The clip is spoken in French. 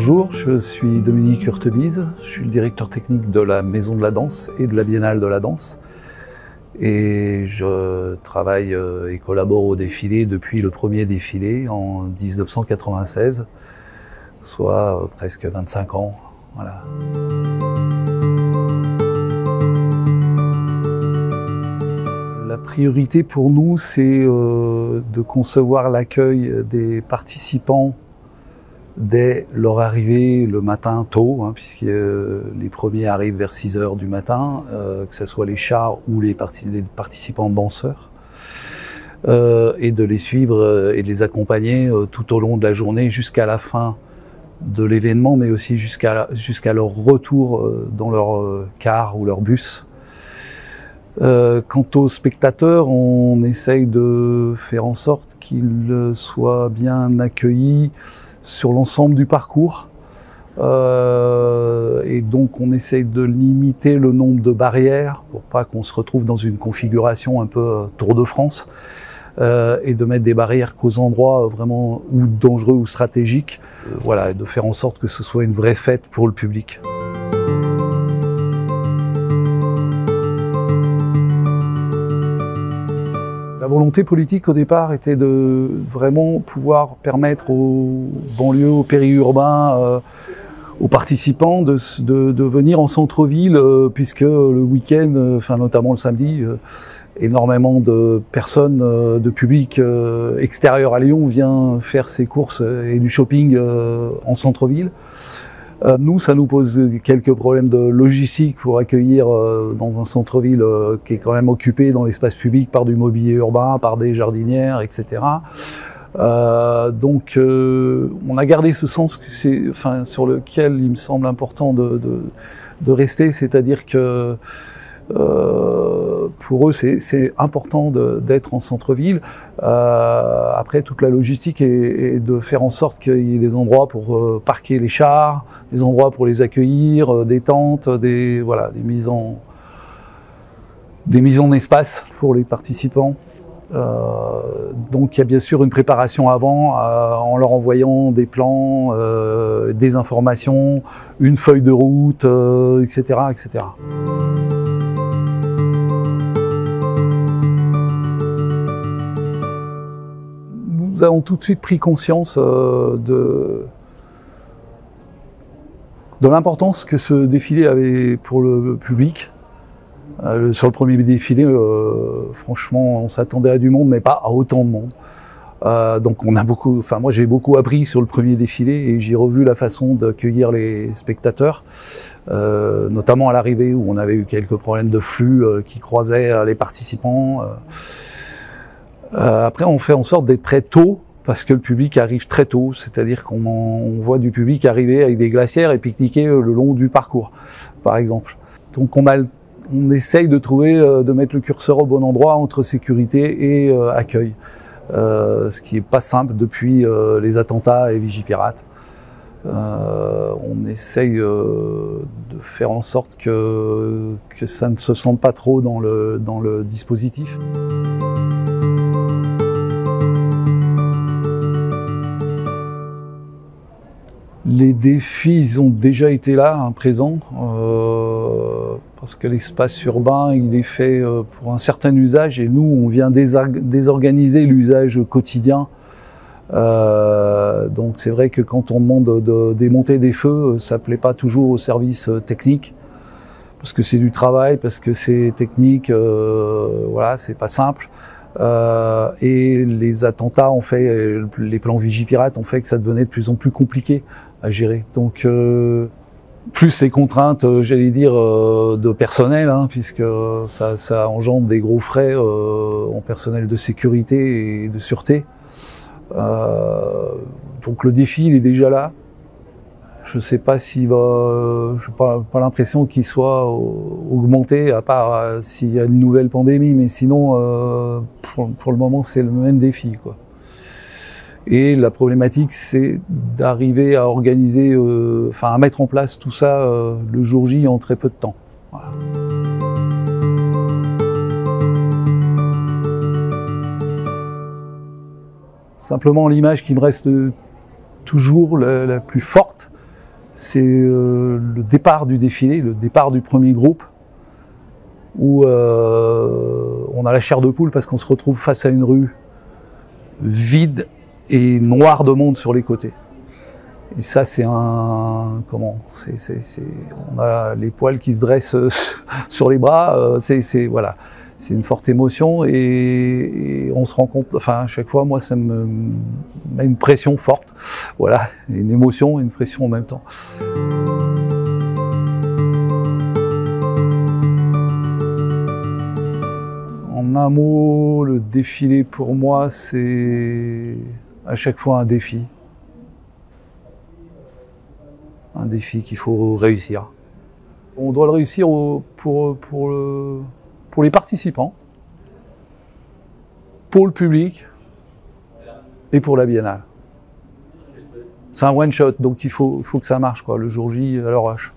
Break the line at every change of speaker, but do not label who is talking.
Bonjour, je suis Dominique Hurtebise, je suis le directeur technique de la Maison de la Danse et de la Biennale de la Danse. Et je travaille et collabore au défilé depuis le premier défilé en 1996, soit presque 25 ans. Voilà. La priorité pour nous, c'est de concevoir l'accueil des participants dès leur arrivée le matin tôt, puisque les premiers arrivent vers 6 h du matin, que ce soit les chars ou les participants danseurs, et de les suivre et de les accompagner tout au long de la journée jusqu'à la fin de l'événement, mais aussi jusqu'à leur retour dans leur car ou leur bus. Quant aux spectateurs, on essaye de faire en sorte qu'ils soient bien accueillis sur l'ensemble du parcours. Et donc on essaye de limiter le nombre de barrières pour pas qu'on se retrouve dans une configuration un peu Tour de France, et de mettre des barrières qu'aux endroits vraiment ou dangereux ou stratégiques, voilà, et de faire en sorte que ce soit une vraie fête pour le public. La volonté politique au départ était de vraiment pouvoir permettre aux banlieues, aux périurbains, aux participants de venir en centre-ville, puisque le week-end, enfin notamment le samedi, énormément de personnes, de public extérieur à Lyon vient faire ses courses et du shopping en centre-ville. Nous, ça nous pose quelques problèmes de logistique pour accueillir dans un centre-ville qui est quand même occupé dans l'espace public par du mobilier urbain, par des jardinières, etc. Donc, on a gardé ce sens que sur lequel il me semble important de rester, c'est-à-dire que pour eux, c'est important d'être en centre-ville. Après, toute la logistique est de faire en sorte qu'il y ait des endroits pour parquer les chars, des endroits pour les accueillir, des tentes, des mises en espace pour les participants. Donc il y a bien sûr une préparation avant, en leur envoyant des plans, des informations, une feuille de route, etc., etc. Nous avons tout de suite pris conscience de l'importance que ce défilé avait pour le public. Sur le premier défilé, franchement, on s'attendait à du monde, mais pas à autant de monde. Donc moi j'ai beaucoup appris sur le premier défilé et j'ai revu la façon d'accueillir les spectateurs, notamment à l'arrivée où on avait eu quelques problèmes de flux qui croisaient les participants. Après, on fait en sorte d'être prêt tôt, parce que le public arrive très tôt, c'est-à-dire qu'on voit du public arriver avec des glacières et pique-niquer le long du parcours, par exemple. Donc on essaye de mettre le curseur au bon endroit entre sécurité et accueil, ce qui n'est pas simple depuis les attentats et Vigipirate. On essaye de faire en sorte que ça ne se sente pas trop dans le dispositif. Les défis, ils ont déjà été là, présents, parce que l'espace urbain, il est fait pour un certain usage, et nous, on vient désorganiser l'usage quotidien. Donc c'est vrai que quand on demande de démonter des feux, ça plaît pas toujours au service technique, parce que c'est du travail, parce que c'est technique, voilà, c'est pas simple. Et les attentats ont fait, les plans Vigipirate ont fait que ça devenait de plus en plus compliqué à gérer. Donc plus les contraintes, j'allais dire, de personnel, puisque ça engendre des gros frais en personnel de sécurité et de sûreté. Donc le défi, il est déjà là. Je sais pas s'il va, j'ai pas l'impression qu'il soit augmenté, à part s'il y a une nouvelle pandémie, mais sinon, pour le moment, c'est le même défi, quoi. Et la problématique, c'est d'arriver à organiser, à mettre en place tout ça le jour J en très peu de temps. Voilà. Simplement, l'image qui me reste toujours la plus forte, c'est le départ du défilé, le départ du premier groupe, où on a la chair de poule parce qu'on se retrouve face à une rue vide et noire de monde sur les côtés. Et ça, c'est on a les poils qui se dressent sur les bras. Voilà, c'est une forte émotion et on se rend compte. Enfin, à chaque fois, moi, ça me met une pression forte. Voilà, une émotion et une pression en même temps. En un mot, le défilé pour moi, c'est à chaque fois un défi. Un défi qu'il faut réussir. On doit le réussir pour les participants, pour le public et pour la biennale. C'est un one shot, donc il faut que ça marche, quoi, le jour J à l'orage.